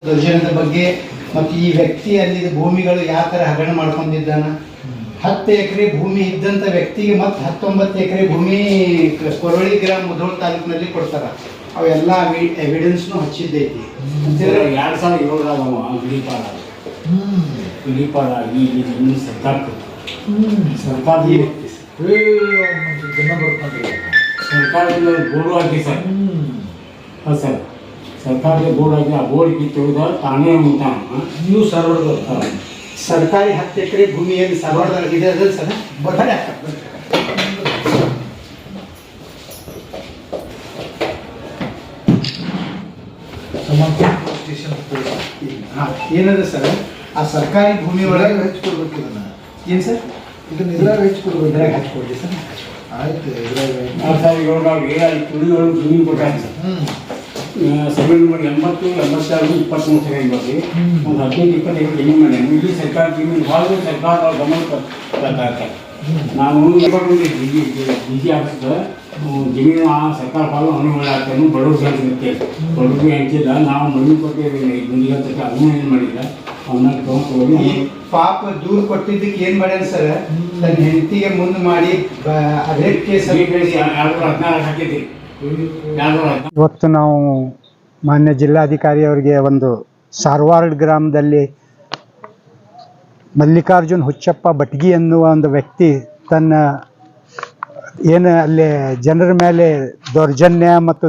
ದೌರ್ಜನ್ಯದ ಬಗ್ಗೆ ಮತ್ತು ಈ ವ್ಯಕ್ತಿ ಅಲ್ಲಿ ಭೂಮಿಗಳು ಯಾವ ಥರ ಹಗರಣ ಮಾಡ್ಕೊಂಡಿದ್ದಾನ. 10 ಎಕರೆ ಭೂಮಿ ಇದ್ದಂಥ ವ್ಯಕ್ತಿಗೆ ಮತ್ತು 19 ಎಕರೆ ಭೂಮಿ ಕೊರಳಿ ಗ್ರಾಮ ಮುಧೋಳ ತಾಲೂಕಿನಲ್ಲಿ ಕೊಡ್ತಾರ. ಅವೆಲ್ಲ ಎವಿಡೆನ್ಸ್ನು ಹಚ್ಚಿದ್ದೈತಿ. 2007 ಗಿಳಿಪಾಡ ಈ ಸರ್ಕಾರದಿಂದ ಬೋರ್ಡು ಹಾಕಿ ಸರ್. ಹಾಂ ಸರ್, ಸರ್ಕಾರದ ಬೋರ್ಡ್ ಆಗಿ ಆ ಬೋರ್ಡ್ ಕಿತ್ತುವುದ ತಾನೇ ಉಂಟಾನ ನೀವು ಸರ್ವರ್ದ ಸರ್ಕಾರಿ 10 ಎಕರೆ ಭೂಮಿಯಲ್ಲಿ ಸರ್ವರ್ದಾಗ ಇದೆ ಅದ ಸರ್. ಬರ್ತಾರೆ ಏನದ ಸರ್, ಆ ಸರ್ಕಾರಿ ಭೂಮಿ ಒಳಗೆ ಹಚ್ಕೊಡ್ಬೇಕು. ಇದನ್ನ ಏನು ಸರ್, ಇದನ್ನ ಇದ್ರಾಗ ಹಚ್ಕೊಡ್ಬೇಕು. ಇದ್ರಾಗ ಹಚ್ಕೊಡ್ಲಿ ಸರ್. ಆಯ್ತು, ಇದ್ರಾಗ ತುಳಿಯೊಳಗೆ ಜಮೀನು ಕೊಟ್ಟಾಗ ಸರ್. 1980, 82, 23 ಸೆಕೆಂಡ್ ಬರ್ರಿ ಒಂದು 15-20 ಎಕರೆ ಜಮೀನು ಮಾಡಿ ಇಲ್ಲಿ ಸರ್ಕಾರ ಜಮೀನು ಭಾಳ ಸರ್ಕಾರ ಗಮನ ನಾನು ಬಿಜಿ ಆಫೀಸ್ದ ಜಮೀನು ಆ ಸರ್ಕಾರ ಪಾಲು ಅನುಮತಿ ಆಗ್ತಾನು ಬಡವ್ರು ಸಿಗುತ್ತೆ. ಬಡವ್ರಿಗೆ ಹಂಚಿಲ್ಲ, ನಾವು ಮಣ್ಣು ಕೊಟ್ಟಿದ್ದೀವಿ. ಮುಂದಿಗೆ ಅದನ್ನು ಏನು ಮಾಡಿಲ್ಲ, ಅವನ್ನ ತೊಗೊಂಡು ಪಾಪ ದೂರ ಕೊಟ್ಟಿದ್ದಕ್ಕೆ ಏನು ಮಾಡ್ಯಾನ ಸರ್, ತನ್ನ ಹೆಂಡತಿಗೆ ಮುಂದೆ ಮಾಡಿ ರೇಪ್ ಕೇಸ್ 2014 ಹಾಕಿದ್ವಿ. ಇವತ್ತು ನಾವು ಮಾನ್ಯ ಜಿಲ್ಲಾಧಿಕಾರಿ ಅವರಿಗೆ ಒಂದು ಸಾರವಾಡ ಗ್ರಾಮದಲ್ಲಿ ಮಲ್ಲಿಕಾರ್ಜುನ್ ಹುಚ್ಚಪ್ಪ ಬಟ್ಗಿ ಎನ್ನುವ ಒಂದು ವ್ಯಕ್ತಿ ತನ್ನ ಏನು ಅಲ್ಲಿ ಜನರ ಮೇಲೆ ದೌರ್ಜನ್ಯ ಮತ್ತು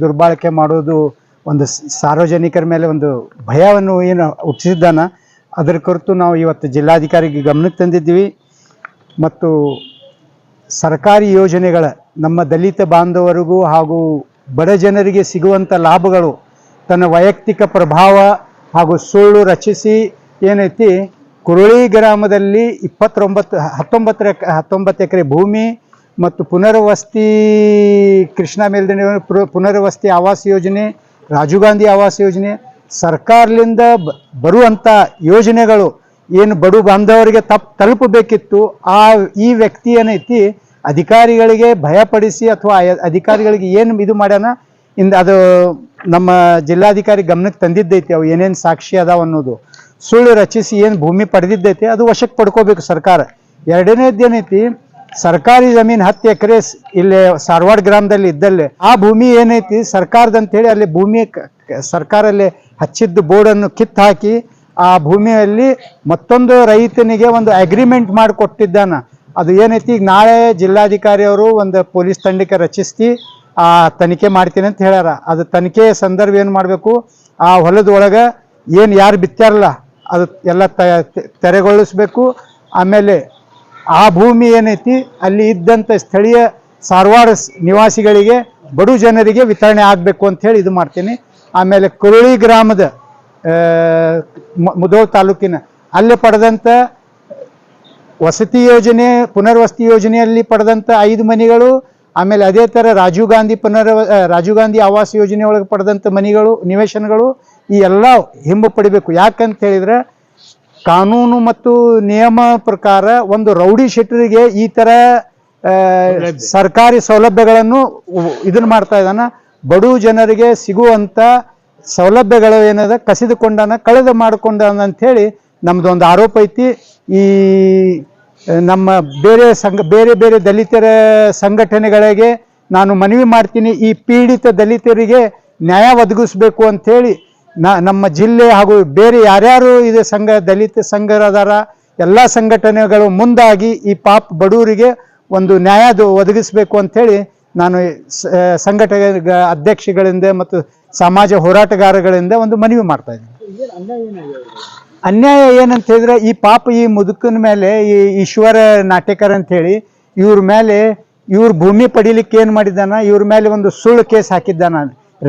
ದುರ್ಬಳಕೆ ಮಾಡೋದು, ಒಂದು ಸಾರ್ವಜನಿಕರ ಮೇಲೆ ಒಂದು ಭಯವನ್ನು ಏನು ಹುಟ್ಟಿಸಿದ್ದಾನ, ಅದರ ಕುರಿತು ನಾವು ಇವತ್ತು ಜಿಲ್ಲಾಧಿಕಾರಿಗೆ ಗಮನಕ್ಕೆ ತಂದಿದ್ದೀವಿ. ಮತ್ತು ಸರ್ಕಾರಿ ಯೋಜನೆಗಳ ನಮ್ಮ ದಲಿತ ಬಾಂಧವರಿಗೂ ಹಾಗೂ ಬಡ ಜನರಿಗೆ ಸಿಗುವಂಥ ಲಾಭಗಳು ತನ್ನ ವೈಯಕ್ತಿಕ ಪ್ರಭಾವ ಹಾಗೂ ಸುಳ್ಳು ರಚಿಸಿ ಏನೈತಿ, ಕುರುಳಿ ಗ್ರಾಮದಲ್ಲಿ 19 ಎಕರೆ ಭೂಮಿ ಮತ್ತು ಪುನರ್ವಸತಿ ಕೃಷ್ಣ ಮೇಲ್ದಂಡೆ ಪುನರ್ವಸತಿ ಆವಾಸ ಯೋಜನೆ, ರಾಜೀವ್ ಗಾಂಧಿ ಆವಾಸ ಯೋಜನೆ, ಸರ್ಕಾರದಿಂದ ಬರುವಂಥ ಯೋಜನೆಗಳು ಏನು ಬಡು ಬಾಂಧವರಿಗೆ ತಲುಪಬೇಕಿತ್ತು, ಈ ವ್ಯಕ್ತಿ ಏನೈತಿ ಅಧಿಕಾರಿಗಳಿಗೆ ಭಯಪಡಿಸಿ ಅಥವಾ ಅಧಿಕಾರಿಗಳಿಗೆ ಏನು ಇದು ಮಾಡ್ಯಾನ ಅದು ನಮ್ಮ ಜಿಲ್ಲಾಧಿಕಾರಿ ಗಮನಕ್ಕೆ ತಂದಿದ್ದೈತಿ. ಅವು ಏನೇನು ಸಾಕ್ಷಿ ಅದಾವ ಅನ್ನೋದು ಸುಳ್ಳು ರಚಿಸಿ ಏನು ಭೂಮಿ ಪಡೆದಿದ್ದೈತಿ ಅದು ವಶಕ್ಕೆ ಪಡ್ಕೋಬೇಕು ಸರ್ಕಾರ. ಎರಡನೇದ್ದು ಏನೈತಿ, ಸರ್ಕಾರಿ ಜಮೀನು 10 ಎಕರೆ ಇಲ್ಲಿ ಸಾರವಾಡ ಗ್ರಾಮದಲ್ಲಿ ಇದ್ದಲ್ಲೇ ಆ ಭೂಮಿ ಏನೈತಿ ಸರ್ಕಾರದಂತೇಳಿ ಅಲ್ಲಿ ಭೂಮಿ ಸರ್ಕಾರಲ್ಲಿ ಹಚ್ಚಿದ್ದು ಬೋರ್ಡನ್ನು ಕಿತ್ತು ಹಾಕಿ ಆ ಭೂಮಿಯಲ್ಲಿ ಮತ್ತೊಂದು ರೈತನಿಗೆ ಒಂದು ಅಗ್ರಿಮೆಂಟ್ ಮಾಡಿಕೊಟ್ಟಿದ್ದಾನ. ಅದು ಏನೈತಿ, ಈಗ ನಾಳೆ ಜಿಲ್ಲಾಧಿಕಾರಿ ಅವರು ಒಂದು ಪೊಲೀಸ್ ತಂಡಕ್ಕೆ ರಚಿಸಿ ಆ ತನಿಖೆ ಮಾಡ್ತೀನಿ ಅಂತ ಹೇಳ್ಯಾರ. ಅದು ತನಿಖೆ ಸಂದರ್ಭ ಏನು ಮಾಡಬೇಕು, ಆ ಹೊಲದ ಒಳಗೆ ಏನು ಯಾರು ಬಿತ್ತಾರಲ್ಲ ಅದು ಎಲ್ಲ ತೆರೆಗೊಳಿಸ್ಬೇಕು. ಆಮೇಲೆ ಆ ಭೂಮಿ ಏನೈತಿ ಅಲ್ಲಿ ಇದ್ದಂಥ ಸ್ಥಳೀಯ ಸಾರವಾಡ ನಿವಾಸಿಗಳಿಗೆ ಬಡು ಜನರಿಗೆ ವಿತರಣೆ ಆಗಬೇಕು ಅಂಥೇಳಿ ಇದು ಮಾಡ್ತೀನಿ. ಆಮೇಲೆ ಕುರುಳಿ ಗ್ರಾಮದ ಮುಧೋಳ ತಾಲೂಕಿನ ಅಲ್ಲಿ ಪಡೆದಂಥ ವಸತಿ ಯೋಜನೆ ಪುನರ್ವಸತಿ ಯೋಜನೆಯಲ್ಲಿ ಪಡೆದಂಥ 5 ಮನೆಗಳು, ಆಮೇಲೆ ಅದೇ ಥರ ರಾಜೀವ್ ಗಾಂಧಿ ಆವಾಸ ಯೋಜನೆ ಒಳಗೆ ಪಡೆದಂಥ ಮನೆಗಳು ನಿವೇಶನಗಳು ಈ ಎಲ್ಲ ಹಿಂಬು ಪಡಿಬೇಕು. ಯಾಕಂತ ಹೇಳಿದ್ರೆ ಕಾನೂನು ಮತ್ತು ನಿಯಮ ಪ್ರಕಾರ ಒಂದು ರೌಡಿ ಶೆಟ್ಟರಿಗೆ ಈ ಥರ ಸರ್ಕಾರಿ ಸೌಲಭ್ಯಗಳನ್ನು ಇದನ್ನು ಮಾಡ್ತಾ ಇದ್ದಾನ. ಬಡು ಜನರಿಗೆ ಸಿಗುವಂಥ ಸೌಲಭ್ಯಗಳು ಏನದ ಕಳೆದು ಮಾಡಿಕೊಂಡಾನ ಅಂಥೇಳಿ ನಮ್ಮದೊಂದು ಆರೋಪ ಐತಿ. ಈ ನಮ್ಮ ಬೇರೆ ಬೇರೆ ದಲಿತರ ಸಂಘಟನೆಗಳಿಗೆ ನಾನು ಮನವಿ ಮಾಡ್ತೀನಿ, ಈ ಪೀಡಿತ ದಲಿತರಿಗೆ ನ್ಯಾಯ ಒದಗಿಸ್ಬೇಕು ಅಂಥೇಳಿ ನಮ್ಮ ಜಿಲ್ಲೆ ಹಾಗೂ ಬೇರೆ ಯಾರ್ಯಾರು ಇದು ದಲಿತ ಸಂಘರದಾರ ಎಲ್ಲ ಸಂಘಟನೆಗಳು ಮುಂದಾಗಿ ಈ ಬಡವರಿಗೆ ಒಂದು ನ್ಯಾಯ ಒದಗಿಸ್ಬೇಕು ಅಂಥೇಳಿ ನಾನು ಸಂಘಟನೆ ಅಧ್ಯಕ್ಷಗಳಿಂದ ಮತ್ತು ಸಮಾಜ ಹೋರಾಟಗಾರಗಳಿಂದ ಒಂದು ಮನವಿ ಮಾಡ್ತಾ ಇದ್ದೀನಿ. ಅನ್ಯಾಯ ಏನಂತ ಹೇಳಿದ್ರೆ ಈ ಮುದುಕನ ಮೇಲೆ ಈ ಈಶ್ವರ ನಾಟೇಕರ್ ಅಂತ ಹೇಳಿ ಇವ್ರ ಭೂಮಿ ಪಡಿಲಿಕ್ಕೆ ಏನು ಮಾಡಿದ್ದಾನ, ಇವ್ರ ಮೇಲೆ ಒಂದು ಸುಳ್ಳು ಕೇಸ್ ಹಾಕಿದ್ದಾನ,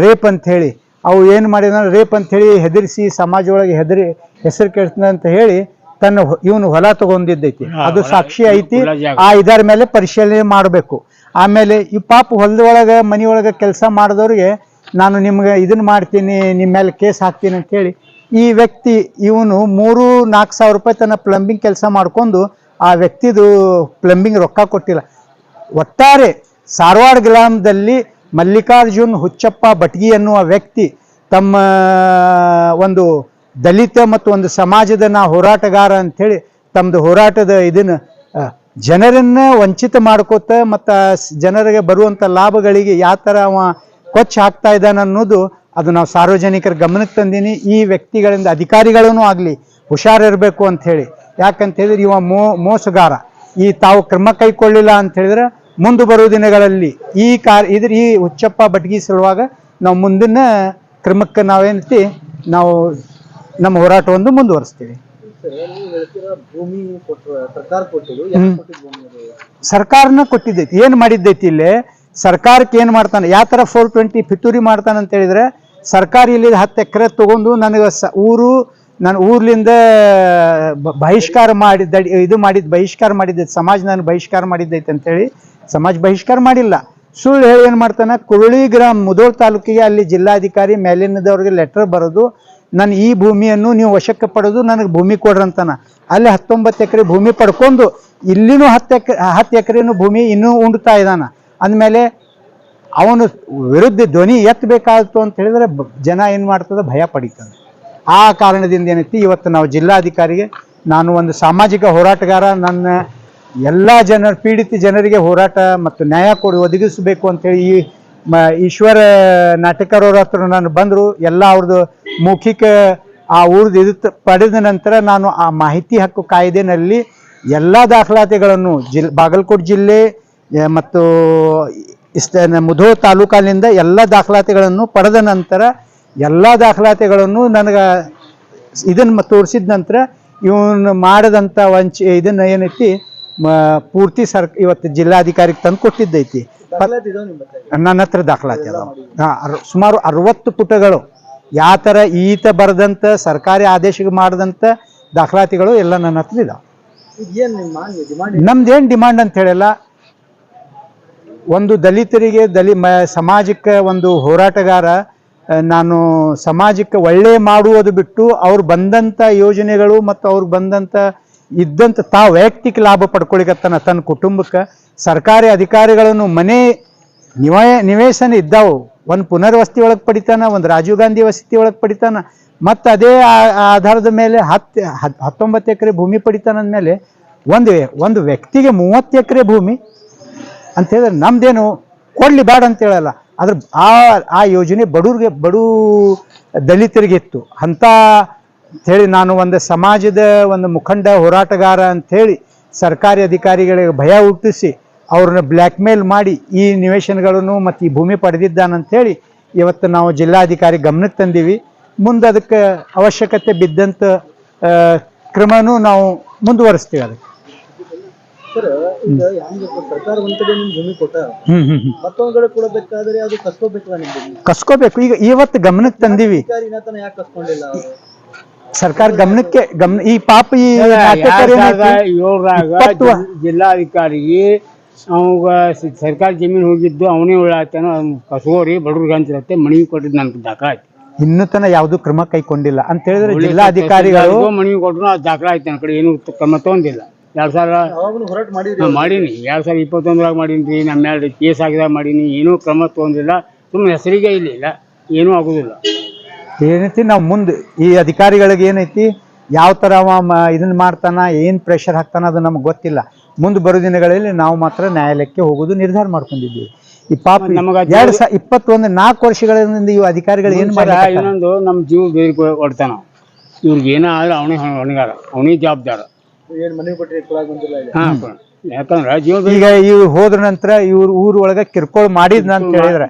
ರೇಪ್ ಅಂತ ಹೇಳಿ. ಅವು ಏನು ಮಾಡಿದಾನ, ರೇಪ್ ಅಂತ ಹೇಳಿ ಹೆದರಿಸಿ ಸಮಾಜ ಒಳಗೆ ಹೆಸರು ಕೆಡ್ತ ಅಂತ ಹೇಳಿ ಇವನು ಹೊಲ ತಗೊಂಡಿದ್ದೈತಿ. ಅದು ಸಾಕ್ಷಿ ಐತಿ. ಇದರ ಮೇಲೆ ಪರಿಶೀಲನೆ ಮಾಡಬೇಕು. ಆಮೇಲೆ ಈ ಹೊಲದೊಳಗೆ ಮನೆಯೊಳಗೆ ಕೆಲಸ ಮಾಡಿದವ್ರಿಗೆ ನಾನು ನಿಮ್ಗೆ ಇದನ್ನ ಮಾಡ್ತೀನಿ, ನಿಮ್ಮ ಮೇಲೆ ಕೇಸ್ ಹಾಕ್ತೀನಿ ಅಂತೇಳಿ ಈ ವ್ಯಕ್ತಿ ಇವನು 3-4 ಸಾವಿರ ರೂಪಾಯಿ ತನ್ನ ಪ್ಲಂಬಿಂಗ್ ಕೆಲಸ ಮಾಡ್ಕೊಂಡು ಆ ವ್ಯಕ್ತಿದು ಪ್ಲಂಬಿಂಗ್ ರೊಕ್ಕ ಕೊಟ್ಟಿಲ್ಲ. ಒಟ್ಟಾರೆ ಸಾರವಾಡ ಗ್ರಾಮದಲ್ಲಿ ಮಲ್ಲಿಕಾರ್ಜುನ್ ಹುಚ್ಚಪ್ಪ ಬಟ್ಗಿ ಎನ್ನುವ ವ್ಯಕ್ತಿ ತಮ್ಮ ಒಂದು ದಲಿತ ಮತ್ತು ಒಂದು ಸಮಾಜದ ನಾ ಹೋರಾಟಗಾರ ಅಂಥೇಳಿ ತಮ್ಮದು ಹೋರಾಟದ ಇದನ್ನು ಜನರನ್ನ ವಂಚಿತ ಮಾಡ್ಕೋತ ಮತ್ತು ಜನರಿಗೆ ಬರುವಂಥ ಲಾಭಗಳಿಗೆ ಯಾವ ಥರ ಅವ ಕೊಚ್ಚ ಹಾಕ್ತಾ ಇದ್ದಾನೆ ಅನ್ನೋದು ಅದು ನಾವು ಸಾರ್ವಜನಿಕರ ಗಮನಕ್ಕೆ ತಂದೀನಿ. ಈ ವ್ಯಕ್ತಿಗಳಿಂದ ಅಧಿಕಾರಿಗಳೂ ಆಗಲಿ ಹುಷಾರಿರಬೇಕು ಅಂಥೇಳಿ. ಯಾಕಂತ ಹೇಳಿದ್ರೆ ಇವ ಮೋಸಗಾರ. ಈ ತಾವು ಕ್ರಮ ಕೈಗೊಳ್ಳಿಲ್ಲ ಅಂತ ಹೇಳಿದ್ರೆ ಮುಂದೆ ಬರುವ ದಿನಗಳಲ್ಲಿ ಈ ಹುಚ್ಚಪ್ಪ ಬಟ್ಗಿ ಸಲುವಾಗ ನಾವು ಮುಂದಿನ ಕ್ರಮಕ್ಕೆ ನಾವೇನೈತಿ ನಾವು ನಮ್ಮ ಹೋರಾಟವನ್ನು ಮುಂದುವರಿಸ್ತೀವಿ. ಸರ್ಕಾರನ ಕೊಟ್ಟಿದ್ದೈತಿ. ಏನು ಮಾಡಿದ್ದೈತಿ ಇಲ್ಲಿ ಸರ್ಕಾರಕ್ಕೆ ಏನು ಮಾಡ್ತಾನೆ, ಯಾವ ಥರ 420 ಪಿತೂರಿ ಮಾಡ್ತಾನೆ ಅಂತ ಹೇಳಿದ್ರೆ, ಸರ್ಕಾರ ಇಲ್ಲಿ 10 ಎಕರೆ ತಗೊಂಡು ನನಗೆ ನನ್ನ ಊರ್ಲಿಂದ ಬಹಿಷ್ಕಾರ ಬಹಿಷ್ಕಾರ ಮಾಡಿದ್ದೈತಿ. ಸಮಾಜ ನಾನು ಬಹಿಷ್ಕಾರ ಮಾಡಿದ್ದೈತೆ ಅಂತೇಳಿ ಸಮಾಜ ಬಹಿಷ್ಕಾರ ಮಾಡಿಲ್ಲ. ಸುಳ್ಳು ಹೇಳಿ ಏನು ಮಾಡ್ತಾನೆ, ಕುರುಳಿ ಗ್ರಾಮ ಮುಧೋಳ ತಾಲೂಕಿಗೆ ಅಲ್ಲಿ ಜಿಲ್ಲಾಧಿಕಾರಿ ಮೇಲಿನದವ್ರಿಗೆ ಲೆಟರ್ ಬರೋದು, ನನ್ನ ಈ ಭೂಮಿಯನ್ನು ನೀವು ವಶಕ್ಕೆ ಪಡೆದು ನನಗೆ ಭೂಮಿ ಕೊಡ್ರಂತಾನ. ಅಲ್ಲಿ 19 ಎಕರೆ ಭೂಮಿ ಪಡ್ಕೊಂಡು ಇಲ್ಲಿನೂ 10 ಎಕರೆನೂ ಭೂಮಿ ಇನ್ನೂ ಉಂಡ್ತಾ ಇದ್ದಾನ. ಅಂದಮೇಲೆ ಅವನು ವಿರುದ್ಧ ಧ್ವನಿ ಎತ್ತಬೇಕಾಯ್ತು ಅಂತ ಹೇಳಿದ್ರೆ ಜನ ಏನು ಮಾಡ್ತದೆ, ಭಯ ಪಡೀತದೆ. ಆ ಕಾರಣದಿಂದ ಏನೈತಿ ಇವತ್ತು ನಾವು ಜಿಲ್ಲಾಧಿಕಾರಿಗೆ, ನಾನು ಒಂದು ಸಾಮಾಜಿಕ ಹೋರಾಟಗಾರ, ನನ್ನ ಎಲ್ಲ ಪೀಡಿತ ಜನರಿಗೆ ಹೋರಾಟ ಮತ್ತು ನ್ಯಾಯ ಒದಗಿಸಬೇಕು ಅಂತೇಳಿ ಈ ಈಶ್ವರ ನಾಟಕರವ್ರ ಹತ್ರ ನಾನು ಬಂದರು. ಎಲ್ಲ ಅವ್ರದ್ದು ಮೌಖಿಕ ಆ ಊರ್ದು ಇದು ಪಡೆದ ನಂತರ ನಾನು ಆ ಮಾಹಿತಿ ಹಕ್ಕು ಕಾಯ್ದೆನಲ್ಲಿ ಎಲ್ಲ ದಾಖಲಾತಿಗಳನ್ನು ಬಾಗಲಕೋಟೆ ಜಿಲ್ಲೆ ಮತ್ತು ಮುಧೋಳ ತಾಲೂಕಿನಿಂದ ಎಲ್ಲ ದಾಖಲಾತಿಗಳನ್ನು ಪಡೆದ ನಂತರ ಎಲ್ಲ ದಾಖಲಾತಿಗಳನ್ನು ನನಗೆ ಇದನ್ನು ತೋರಿಸಿದ ನಂತರ ಇವನು ಮಾಡಿದಂಥ ಇದನ್ನು ಏನೈತಿ ಪೂರ್ತಿ ಇವತ್ತು ಜಿಲ್ಲಾಧಿಕಾರಿಗೆ ತಂದು ಕೊಟ್ಟಿದ್ದೈತಿ. ನನ್ನ ಹತ್ರ ದಾಖಲಾತಿ ಅದಾವ ಸುಮಾರು 60 ಪುಟಗಳು. ಯಾವ ಥರ ಈತ ಬರೆದಂಥ ಸರ್ಕಾರಿ ಆದೇಶಕ್ಕೆ ಮಾಡಿದಂಥ ದಾಖಲಾತಿಗಳು ಎಲ್ಲ ನನ್ನ ಹತ್ರ ಇದಾವೆ. ನಮ್ದೇನು ಡಿಮಾಂಡ್ ಅಂತ ಹೇಳಿಲ್ಲ. ಒಂದು ದಲಿತರಿಗೆ ಸಮಾಜಕ್ಕೆ ಒಂದು ಹೋರಾಟಗಾರ, ನಾನು ಸಮಾಜಕ್ಕೆ ಒಳ್ಳೆ ಮಾಡುವುದು ಬಿಟ್ಟು ಅವ್ರು ಬಂದಂಥ ಯೋಜನೆಗಳು ಮತ್ತು ಅವ್ರು ಬಂದಂಥ ಇದ್ದಂಥ ವೈಯಕ್ತಿಕ ಲಾಭ ಪಡ್ಕೊಳಿಕತ್ತಾನ ತನ್ನ ಕುಟುಂಬಕ್ಕೆ. ಸರ್ಕಾರಿ ಅಧಿಕಾರಿಗಳನ್ನು ಮನೆ ನಿವೇಶನ ಇದ್ದಾವು, ಒಂದು ಪುನರ್ವಸತಿ ಒಳಗೆ ಪಡಿತಾನ, ಒಂದು ರಾಜೀವ್ ಗಾಂಧಿ ವಸತಿ ಒಳಗೆ ಪಡಿತಾನ, ಮತ್ತು ಅದೇ ಆಧಾರದ ಮೇಲೆ 19 ಎಕರೆ ಭೂಮಿ ಪಡಿತಾನ ಅಂದಮೇಲೆ ಒಂದು ವ್ಯಕ್ತಿಗೆ 30 ಎಕರೆ ಭೂಮಿ ಅಂತ ಹೇಳಿದ್ರೆ ನಮ್ದೇನು ಕೊಡ್ಲಿ ಬೇಡ ಅಂತ ಹೇಳಲ್ಲ. ಆದ್ರೆ ಆ ಯೋಜನೆ ಬಡು ದಲಿತರಿಗೆ ಇತ್ತು ಅಂತ ಹೇಳಿ ನಾನು ಒಂದು ಸಮಾಜದ ಒಂದು ಮುಖಂಡ ಹೋರಾಟಗಾರ ಅಂಥೇಳಿ ಸರ್ಕಾರಿ ಅಧಿಕಾರಿಗಳಿಗೆ ಭಯ ಹುಟ್ಟಿಸಿ ಅವ್ರನ್ನ ಬ್ಲ್ಯಾಕ್ ಮೇಲ್ ಮಾಡಿ ಈ ನಿವೇಶನಗಳನ್ನು ಮತ್ತು ಈ ಭೂಮಿ ಪಡೆದಿದ್ದಾನಂಥೇಳಿ ಇವತ್ತು ನಾವು ಜಿಲ್ಲಾಧಿಕಾರಿ ಗಮನಕ್ಕೆ ತಂದೀವಿ. ಮುಂದೆ ಅದಕ್ಕೆ ಅವಶ್ಯಕತೆ ಬಿದ್ದಂಥ ಕ್ರಮನೂ ನಾವು ಮುಂದುವರಿಸ್ತೀವಿ. ಅದಕ್ಕೆ ಕಸ್ಕೋಬೇಕು. ಈಗ ಇವತ್ತು ಗಮನಕ್ಕೆ ತಂದೀವಿ, ಸರ್ಕಾರ ಗಮನಕ್ಕೆ ಈ ಪಾಪ ಈ ಜಿಲ್ಲಾಧಿಕಾರಿಗೆ ಅವಾಗ ಸರ್ಕಾರಿ ಜಮೀನು ಹೋಗಿದ್ದು ಅವನೇ ಉಳ್ಳಾಗ್ತಾನ ಕಸೋರಿ ಬಡವ್ರಿಗೆ ಅಂತಿರತ್ತೆ ಮನವಿ ಕೊಟ್ಟಿದ್ದು ನನ್ಗೆ ದಾಖಲಾತಿ. ಇನ್ನೂ ತನ ಯಾವುದು ಕ್ರಮ ಕೈಗೊಂಡಿಲ್ಲ ಅಂತ ಹೇಳಿದ್ರೆ ಜಿಲ್ಲಾಧಿಕಾರಿಗಳು ಮನವಿ ಕೊಟ್ಟರು ಅದು ದಾಖಲಾತಿ ನನ್ನ ಕಡೆ ಏನು ಕ್ರಮ ತಗೊಂಡಿಲ್ಲ. 2000 ಮಾಡೀನಿ, 2021 ಮಾಡೀನಿ, ನಮ್ಮ ಮೇಲೆ ಕೇಸ್ ಆಗಿದಾಗ ಮಾಡೀನಿ, ಏನೂ ಕ್ರಮ ತಗೊಂಡಿಲ್ಲ. ಸುಮ್ಮನೆ ಹೆಸರಿಗೆ ಇಲ್ಲ, ಏನೂ ಆಗೋದಿಲ್ಲ. ಏನೈತಿ ನಾವು ಮುಂದೆ ಈ ಅಧಿಕಾರಿಗಳಿಗೆ ಏನೈತಿ ಯಾವ ಥರ ಇದನ್ನ ಮಾಡ್ತಾನ, ಏನು ಪ್ರೆಷರ್ ಹಾಕ್ತಾನ ಅದು ನಮ್ಗೆ ಗೊತ್ತಿಲ್ಲ. ಮುಂದೆ ಬರೋ ದಿನಗಳಲ್ಲಿ ನಾವು ಮಾತ್ರ ನ್ಯಾಯಾಲಯಕ್ಕೆ ಹೋಗೋದು ನಿರ್ಧಾರ ಮಾಡ್ಕೊಂಡಿದ್ದೀವಿ. ಈ ಪಾಪ ನಮಗೆ 4 ವರ್ಷಗಳಿಂದ ಈ ಅಧಿಕಾರಿಗಳು ಏನು ಮಾಡ್ತಾರೆ, ಇನ್ನೊಂದು ನಮ್ಮ ಜೀವ ಬೇರೆ ಕೊಡ್ತಾನ. ಇವ್ರಿಗೆ ಏನೋ ಆದ್ರೆ ಅವನೇ ಹೊಣೆಗಾರ, ಅವನೇ ಜವಾಬ್ದಾರ. ಯಾಕಂದ್ರೆ ಈಗ ಇವ್ರು ಹೋದ್ರ ನಂತರ ಇವ್ರ ಊರ್ ಒಳಗ ಕಿರ್ಕೊಳ್ ಮಾಡಿದ್ನ ಅಂತ ಹೇಳಿದ್ರೆ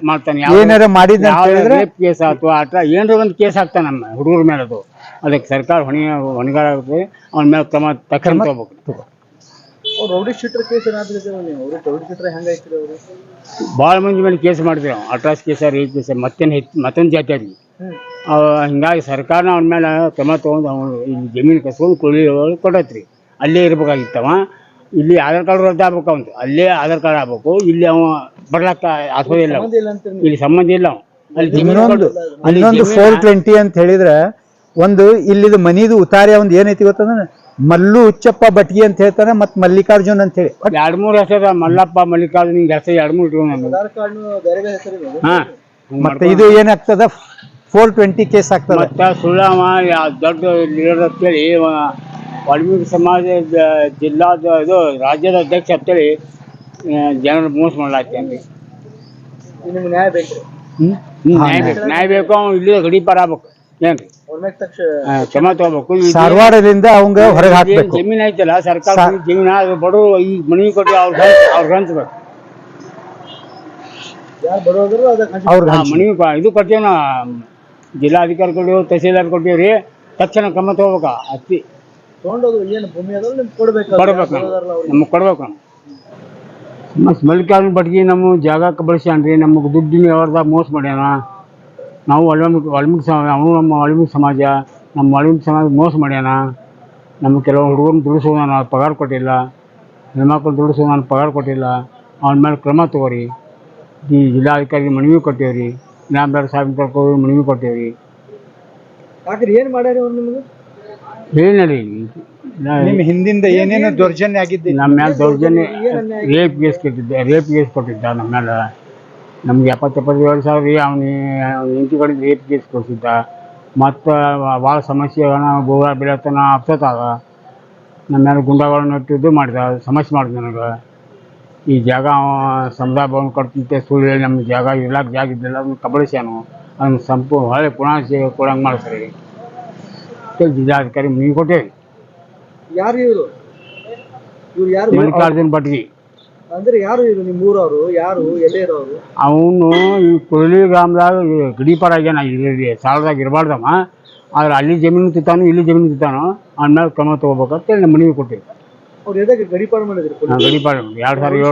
ಏನಾರ ಮಾಡಿದ್ನ ಅಂತ ಹೇಳಿದ್ರೆ ಕೇಸ್ ಆಯ್ತು ಆಟ ಏನಾರ ಒಂದು ಕೇಸ್ ಆಗ್ತಾನ ನಮ್ಮ ಹುಡುಗರ ಮೇಲೆ. ಅದು ಅದಕ್ಕೆ ಸರ್ಕಾರ ಹೊಣೆಗಾರ ಆಗುತ್ತೆ, ಅವನ ಮೇಲೆ ಕ್ರಮ ತಗೊಂಡು ತಗೋಬೇಕು. ಭಾಳ ಮಂದಿ ಮೇಲೆ ಕೇಸ್ ಮಾಡಿದ್ರು, ಅಟ್ರಾಸ್ ಕೇಸ, ರೇಪ್ ಕೇಸ, ಮತ್ತೊಂದು ಜಾತಿ ಅವ್ರಿಗೆ. ಹಿಂಗಾಗಿ ಸರ್ಕಾರನ ಅವನ ಮೇಲೆ ಕ್ರಮ ತೊಗೊಂಡು ಅವನು ಇಲ್ಲಿ ಜಮೀನು ಕಸ್ಕೊಂಡು ಕೊಡತ್ರಿ. ಅಲ್ಲೇ ಇರ್ಬೇಕಾಗಿತ್ತವ. ಇಲ್ಲಿ ಆಧಾರ್ ಕಾರ್ಡ್ ರದ್ದು ಆಗ್ಬೇಕು, ಅವಂತು ಅಲ್ಲೇ ಆಧಾರ್ ಕಾರ್ಡ್ ಆಗ್ಬೇಕು. ಇಲ್ಲಿ ಅವ ಬರ್ಲಾಕ ಆಗೋದಿಲ್ಲ, ಇಲ್ಲಿ ಸಂಬಂಧ ಇಲ್ಲ. ಇನ್ನೊಂದು 420 ಅಂತ ಹೇಳಿದ್ರೆ ಒಂದು ಇಲ್ಲಿದು ಮನಿದು ಉತಾರಿ ಒಂದು ಏನೈತಿ ಗೊತ್ತಂದ್ರೆ ಮಲ್ಲು ಹುಚ್ಚಪ್ಪ ಬಟ್ಗಿ ಅಂತ ಹೇಳ್ತಾನೆ, ಮತ್ತು ಮಲ್ಲಿಕಾರ್ಜುನ್ ಅಂತ ಹೇಳಿ 2-3 ಹೆಸರು. ಮಲ್ಲಪ್ಪ ಮಲ್ಲಿಕಾರ್ಜುನ್ ಹೆಸರು 2-3 ಇಟ್ಕೊಂಡು. ಮತ್ತೆ ಇದು ಏನಾಗ್ತದ 420 ಕೇಸ್ ಆಗ್ತದೆ. ಮತ್ತು ಸುಳ್ಳವ ದೊಡ್ಡ ಲೀಡರ್ ಅಂತೇಳಿ ವಾಲ್ಮೀಕಿ ಸಮಾಜ ಜಿಲ್ಲಾದ ಇದು ರಾಜ್ಯದ ಅಧ್ಯಕ್ಷ ಅಂತೇಳಿ ಜನರು ಮೋಸ ಮಾಡ್ಲಾಗ್ತೇನೆ. ನಿಮ್ಗೆ ನ್ಯಾಯ ಬೇಕು. ನ್ಯಾಯ ಬೇಕು. ಅವ್ನು ಇಲ್ಲಿ ಗಡೀಪಾರ ಆಗ್ಬೇಕು. ಏನ್ರಿ ಕ್ಷಮ ತಗೋಬೇಕು. ಧಾರವಾಡದಿಂದ ಅವಂಗ ಹೊರಗೆ ಹಾಕ್ಬೇಕು. ಜಮೀನ್ ಐತಲ್ಲ ಸರ್ಕಾರ ಜಮೀನ ಅದು ಬಡವರು ಈ ಮನೆ ಕೊಟ್ಟು ಅವ್ರಿಗೆ ಹಂಚ್ಬೇಕು. ಯಾರು ಬರೋದ್ರು ಅವ್ರಿಗೆ ಮನೆ ಇದು ಕೊಟ್ಟೇವ ನಾ ಜಿಲ್ಲಾಧಿಕಾರಿ ಕೊಟ್ಟಿವಿ, ತಹಸೀಲ್ದಾರ್ ಕೊಟ್ಟಿವ್ರಿ. ತಕ್ಷಣ ಕ್ರಮ ತಗೋಬೇಕ. ಅತ್ತಿ ತಗೊಂಡೋದ್ರು ಏನು ಭೂಮಿ ಅದ ನಿಮ್ಗೆ ಕೊಡ್ಬೇಕು ನಮಗೆ ಕೊಡ್ಬೇಕು. ಮತ್ತು ಮಲ್ಲಿಕಾರ್ಜುನ ಬಟ್ಗಿ ನಮ್ಮ ಜಾಗಕ್ಕೆ ಬಳಸ್ಯಾನ್ರಿ. ನಮಗೆ ದುಡ್ಡಿನ ವ್ಯವಹಾರದಾಗ ಮೋಸ ಮಾಡ್ಯಾನ. ನಾವು ವಾಲ್ಮೀಕಿ ಸಮಾಜ, ಅವನು ನಮ್ಮ ವಾಲ್ಮೀಕಿ ಸಮಾಜ, ನಮ್ಮ ವಾಲ್ಮೀಕಿ ಸಮಾಜ ಮೋಸ ಮಾಡ್ಯಾನ. ನಮ್ಗೆ ಕೆಲವು ಹುಡುಗರನ್ನ ದುಡಿಸೋ ನಾನು ಪಗಾರ ಕೊಟ್ಟಿಲ್ಲ, ಹೆಣ್ಮಕ್ಳು ದುಡಿಸೋ ನಾನು ಪಗಾರ ಕೊಟ್ಟಿಲ್ಲ. ಅವನ ಮೇಲೆ ಕ್ರಮ ತಗೋರಿ. ಈ ಜಿಲ್ಲಾಧಿಕಾರಿಗೆ ಮನವಿ ಕೊಟ್ಟೇವ್ರಿ. ನಾಂಬೇಡ ಸಾಹೇಬ್ ಕರ್ಕೋಗಿ ಮನವಿ ಕೊಟ್ಟೇವ್ರಿ. ಯಾಕ್ರಿ ಏನು ಮಾಡ್ಯಾರಿ ಅವ್ರು ನಿಮ್ಗೆ? ಏನಲ್ಲಿ ನಿಮ್ಮ ಹಿಂದಿಂದ ಏನೇನು ದೌರ್ಜನ್ಯ ಆಗಿದ್ದೆ? ನಮ್ಮ ಮೇಲೆ ದೌರ್ಜನ್ಯ ರೇಪ್ ಕೇಸ್ ಕೊಟ್ಟಿದ್ದ ನಮ್ಮ ಮೇಲೆ. ನಮ್ಗೆ 70-72 ಸಾವಿರ ರೀ. ಅವನ ಹೆಂಡತಿ ಕಡೆ ರೇಪ್ ಕೇಸ್ ಕೊಡ್ತಿದ್ದ. ಮತ್ತು ಭಾಳ ಸಮಸ್ಯೆ ಗೋಳ ಬೆಳೆತನ ಅಪ್ಸತ್ತಾಗ ನಮ್ಮ ಮೇಲೆ ಗುಂಡಗಳನ್ನು ಇಟ್ಟು ಮಾಡಿದ, ಸಮಸ್ಯೆ ಮಾಡಿದ ನನಗೆ. ಈ ಜಾಗ ಸಮುದಾಯ ಭವನ ಕಟ್ತಿದ್ದೆ ಸುಳ್ಳು ಹೇಳಿ ನಮ್ಮ ಜಾಗ ಇರ್ಲಾಕ ಜಾಗ ಇದ್ದಿಲ್ಲ, ಅದನ್ನು ಕಬಳಿಸ್ಯಾನು. ಅದನ್ನು ಸಂಪೂರ್ಣ ಹೊಳೆ ಪುನಃ ಕೊಡಂಗೆ ಮಾಡಿಸ್ರಿ. ಜಿಲ್ಲಾಧಿಕಾರಿ ಮನವಿ ಕೊಟ್ಟೇವಿ. ಯಾರು ಇವರು? ಯಾರು? ಮಲ್ಲಿಕಾರ್ಜುನ ಬಟ್ಗಿ ಅಂದ್ರೆ ಯಾರು ಇವರು? ನಿಮ್ಮ ಊರವರು ಯಾರು? ಎಲ್ಲೇ ಇರೋರು? ಅವನು ಈ ಕುರುಳಿ ಗ್ರಾಮದಾಗ ಗಡೀಪಾರ ಆಗ್ಯಾನ. ಇಲ್ಲಿ ಸಾಲದಾಗ ಇರಬಾರ್ದಮ್ಮ. ಆದ್ರೆ ಅಲ್ಲಿ ಜಮೀನು ತಿಂತಾನು, ಇಲ್ಲಿ ಜಮೀನು ತಿಂತಾನು. ಅವನ ಮೇಲೆ ಕ್ರಮ ತಗೋಬೇಕಂತೇಳಿ ನಮ್ಮ ಮನವಿ ಕೊಟ್ಟೇವಿ. ಅವ್ರು ಎದಕ್ಕೆ ಗಡೀಪಾರ ಮಾಡಿದ್ರು? ಗಡೀಪಾರ 2007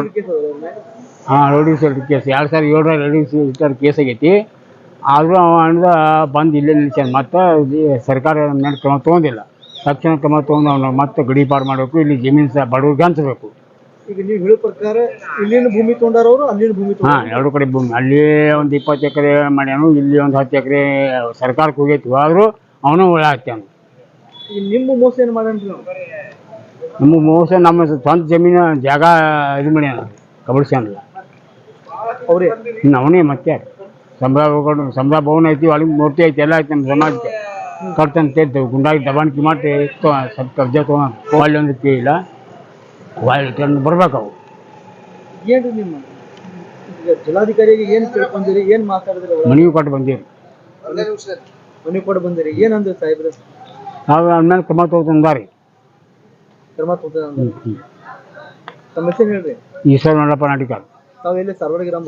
ರೋಡಿ ಸೆಲ್ಟ್ ಕೇಸ್ 2007 ರೋಡಿ ಸೆಲ್ಟ್ ಕೇಸ್ ಆಗೈತಿ. ಆದರೂ ಅವನಿಂದ ಬಂದು ಇಲ್ಲೇ ನಿಲ್ಸ್ಯಾನ. ಮತ್ತು ಸರ್ಕಾರ ಮೇಲೆ ಕ್ರಮ ತೊಗೊಂಡಿಲ್ಲ. ತಕ್ಷಣ ಕ್ರಮ ತೊಗೊಂಡು ಅವನು ಮತ್ತೆ ಗಡೀಪಾರು ಮಾಡಬೇಕು. ಇಲ್ಲಿ ಜಮೀನು ಬಡವ್ರಿಗೆ ಹಂಚಬೇಕು. ಈಗ ನೀವು ಹೇಳೋ ಪ್ರಕಾರ ಇಲ್ಲಿನ ಭೂಮಿ ತೊಗೊಂಡಾರವರು, ಅಲ್ಲಿನ ಭೂಮಿ ಎರಡು ಕಡೆ ಭೂಮಿ. ಅಲ್ಲಿ ಒಂದು 20 ಎಕರೆ ಮಾಡ್ಯಾನು, ಇಲ್ಲಿ ಒಂದು 10 ಎಕರೆ ಸರ್ಕಾರಕ್ಕೆ ಹೋಗೈತಿ. ಆದರೂ ಅವನು ಒಳ್ಳೆ ಹಾಕ್ತಾನು. ಈಗ ನಿಮ್ಮ ಮೋಸ ಏನು ಮಾಡನ್ರಿ? ನಮ್ಮ ಮೋಸ ನಮ್ಮ ಸ್ವಂತ ಜಮೀನು ಜಾಗ ಇದು ಮಾಡ್ಯಾನ, ಕಬಳಿಸ್ಯಾನಲ್ಲ ಅವ್ರೇ. ಅವನೇ ಮತ್ತೆ ಸಮುದಾಯ ಭವನ ಐತಿ, ಅಲ್ಲಿ ಮೂರ್ತಿ ಐತಿ, ಎಲ್ಲ ಐತಿ. ನಮ್ಮ ಸಮಾಜಕ್ಕೆ ಕಟ್ತಂತ ಗುಂಡಾಗಿ ದಬಾಣಿಕೆ ಮಾಡಿ ಸ್ವಲ್ಪ ಕಬ್ಜಾ ತೊಗೊಂಡು ಅಲ್ಲಿ ಒಂದು ಇಲ್ಲ ಬರ್ಬೇಕು. ಅವು ಏನ್ರಿ ನಿಮ್ಮ ಈಗ ಜಿಲ್ಲಾಧಿಕಾರಿಗೆ ಏನು ಕೇಳ್ಕೊಂಡಿರಿ? ಏನು ಮಾತಾಡಿದ್ರಿ? ಮನವಿ ಕೊಟ್ಟು ಬಂದೀವಿ. ಮನವಿ ಕೊಟ್ಟು ಬಂದಿರಿ. ಏನಂದ್ರೆ ಸಾಹೇಬ್ರ ನಾವು ಆಮೇಲೆ ಕ್ರಮ ತಗೊಂಡಾರಿ. ಕ್ರಮ ತಮ್ಮ ಹೆಸರು ಹೇಳ್ರಿ. ಈಶ್ವರ ನೋಡಪ್ಪ ನಾಟಿಕಾರ್. ತಾವು ಎಲ್ಲಿ ಸಾರ್ವರ್ಗಿ ಗ್ರಾಮ?